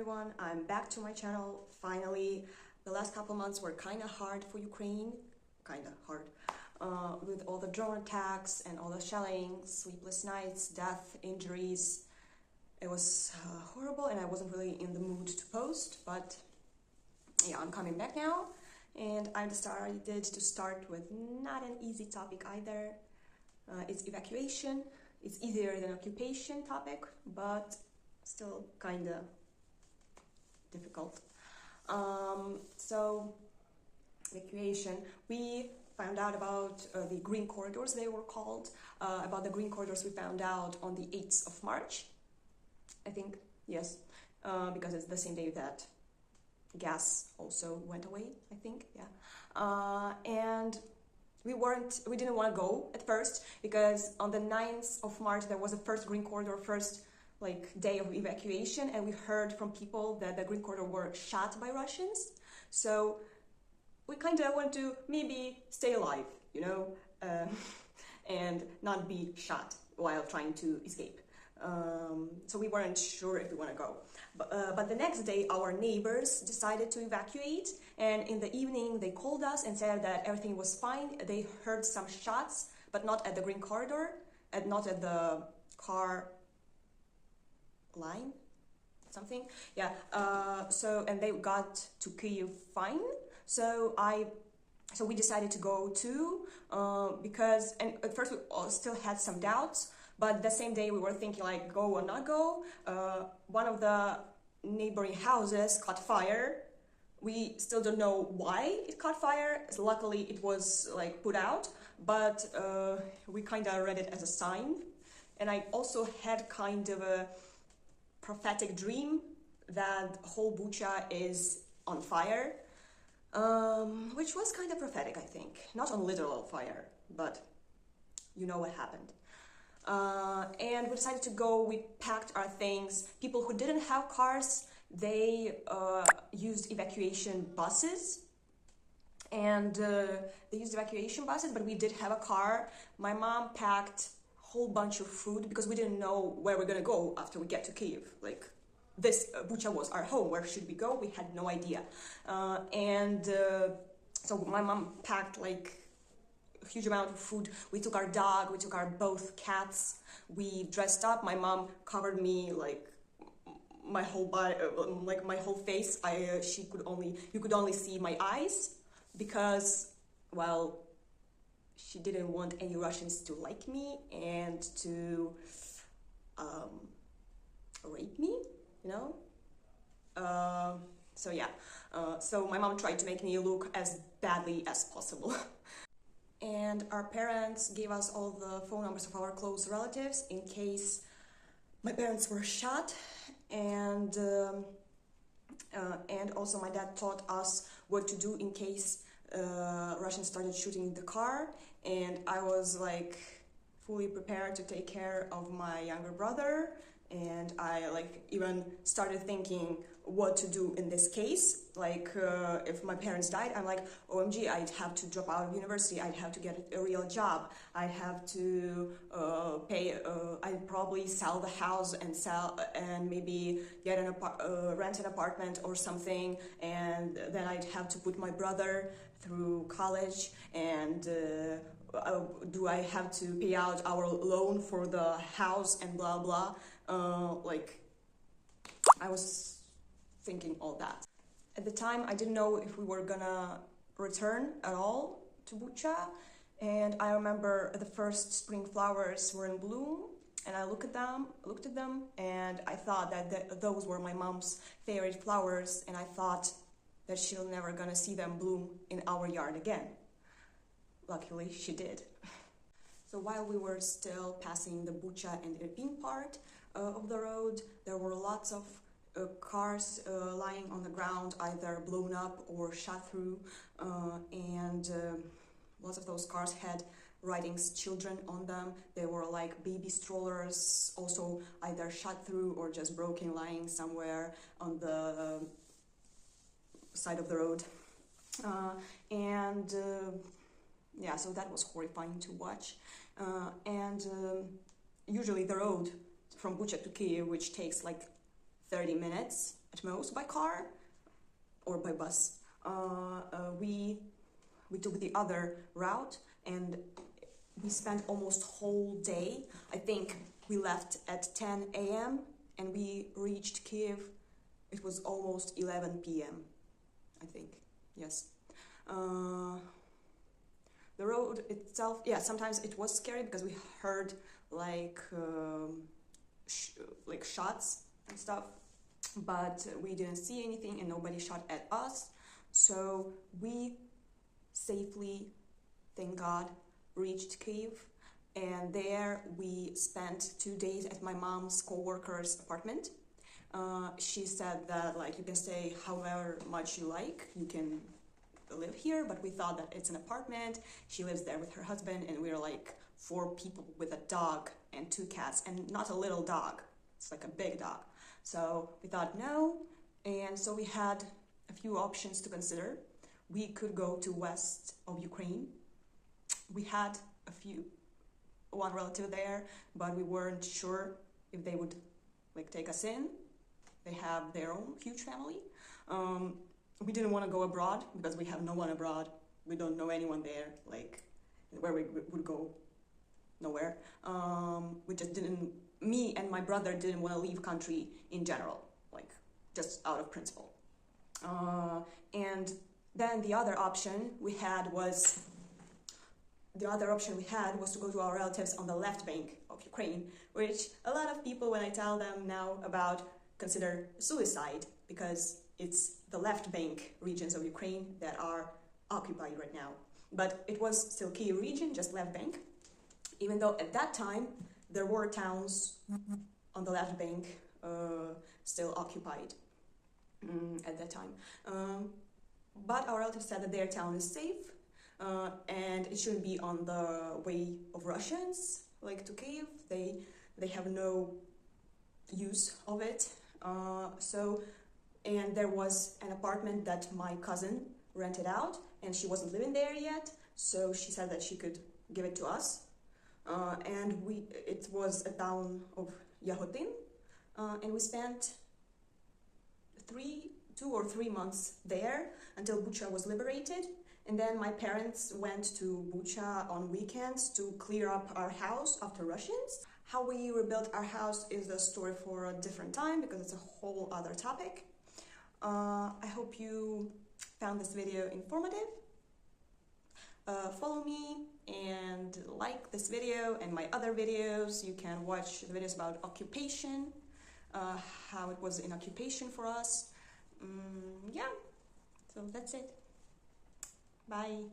everyone, I'm back to my channel finally. The last couple months were kind of hard for Ukraine, with all the drone attacks and all the shelling, sleepless nights, death, injuries. It was horrible and I wasn't really in the mood to post, but yeah, I'm coming back now and I decided to start with not an easy topic either. It's evacuation. It's easier than occupation topic, but still kind of difficult. So evacuation, we found out about the green corridors, they were called. About the green corridors we found out on the 8th of March, I think, yes, because it's the same day that gas also went away, I think, yeah. And we didn't want to go at first because on the 9th of March there was the first green corridor, first day of evacuation, and we heard from people that the green corridor were shot by Russians. So we kind of want to maybe stay alive, you know, and not be shot while trying to escape. So we weren't sure if we want to go. But the next day our neighbors decided to evacuate, and in the evening they called us and said that everything was fine. They heard some shots, but not at the green corridor, and not at the car line, something, yeah. And they got to Kyiv fine. So we decided to go too, because, and at first we still had some doubts, but the same day we were thinking like go or not go. One of the neighboring houses caught fire. We still don't know why it caught fire. Luckily it was put out, but we kind of read it as a sign. And I also had kind of a prophetic dream that whole Bucha is on fire, which was kind of prophetic, I think. Not on literal fire, but you know what happened. And we decided to go. We packed our things. People who didn't have cars, they used evacuation buses. And but we did have a car. My mom packed whole bunch of food because we didn't know where we're gonna go after we get to Kyiv. This Bucha was our home. Where should we go? We had no idea. So my mom packed a huge amount of food. We took our dog, we took our both cats. We dressed up. My mom covered me my whole body, my whole face. You could only see my eyes because, well, she didn't want any Russians to like me and to rape me, you know? So yeah, so my mom tried to make me look as badly as possible. And our parents gave us all the phone numbers of our close relatives in case my parents were shot. And also my dad taught us what to do in case Russians started shooting the car, and I was fully prepared to take care of my younger brother, and I even started thinking what to do in this case. If my parents died, I'm OMG, I'd have to drop out of university, I'd have to get a real job, I'd have to I'd probably sell the house and maybe get rent an apartment or something, and then I'd have to put my brother through college, and do I have to pay out our loan for the house and blah blah. I was thinking all that. At the time I didn't know if we were gonna return at all to Bucha, and I remember the first spring flowers were in bloom, and I looked at them and I thought that those were my mom's favorite flowers, and I thought that she'll never gonna see them bloom in our yard again. Luckily she did. So while we were still passing the Bucha and Irpin part of the road, there were lots of cars lying on the ground, either blown up or shot through, and lots of those cars had riding children on them. They were baby strollers, also either shot through or just broken, lying somewhere on the side of the road. Yeah, so that was horrifying to watch. Usually the road from Bucha to Kyiv, which takes 30 minutes at most by car or by bus. We took the other route, and we spent almost whole day. I think we left at 10 a.m. and we reached Kiev. It was almost 11 p.m. I think, yes. The road itself, yeah, sometimes it was scary because we heard like shots and stuff, but we didn't see anything and nobody shot at us. So we safely, thank God, reached Kyiv, and there we spent 2 days at my mom's co-worker's apartment. She said that like you can stay however much you like, you can live here, but we thought that it's an apartment. She lives there with her husband, and we're like 4 people with a dog and 2 cats, and not a little dog, it's like a big dog. So we thought no, and so we had a few options to consider. We could go to west of Ukraine. We had one relative there, but we weren't sure if they would like take us in. They have their own huge family. We didn't want to go abroad because we have no one abroad. We don't know anyone there, like where we would go, nowhere. We just didn't, me and my brother didn't want to leave country in general, like just out of principle. And then the other option we had was to go to our relatives on the left bank of Ukraine, which a lot of people, when I tell them now about, consider suicide because it's the left bank regions of Ukraine that are occupied right now. But it was still Kyiv region, just left bank, even though at that time there were towns on the left bank still occupied at that time. But our relatives said that their town is safe and it shouldn't be on the way of Russians, like to Kyiv. They have no use of it. And there was an apartment that my cousin rented out, and she wasn't living there yet, so she said that she could give it to us. It was a town of Yahotin, and we spent 2 or 3 months there until Bucha was liberated. And then my parents went to Bucha on weekends to clear up our house after Russians. How we rebuilt our house is a story for a different time because it's a whole other topic. I hope you found this video informative. Follow me and like this video and my other videos. You can watch the videos about occupation, how it was in occupation for us. Yeah, so that's it. Bye.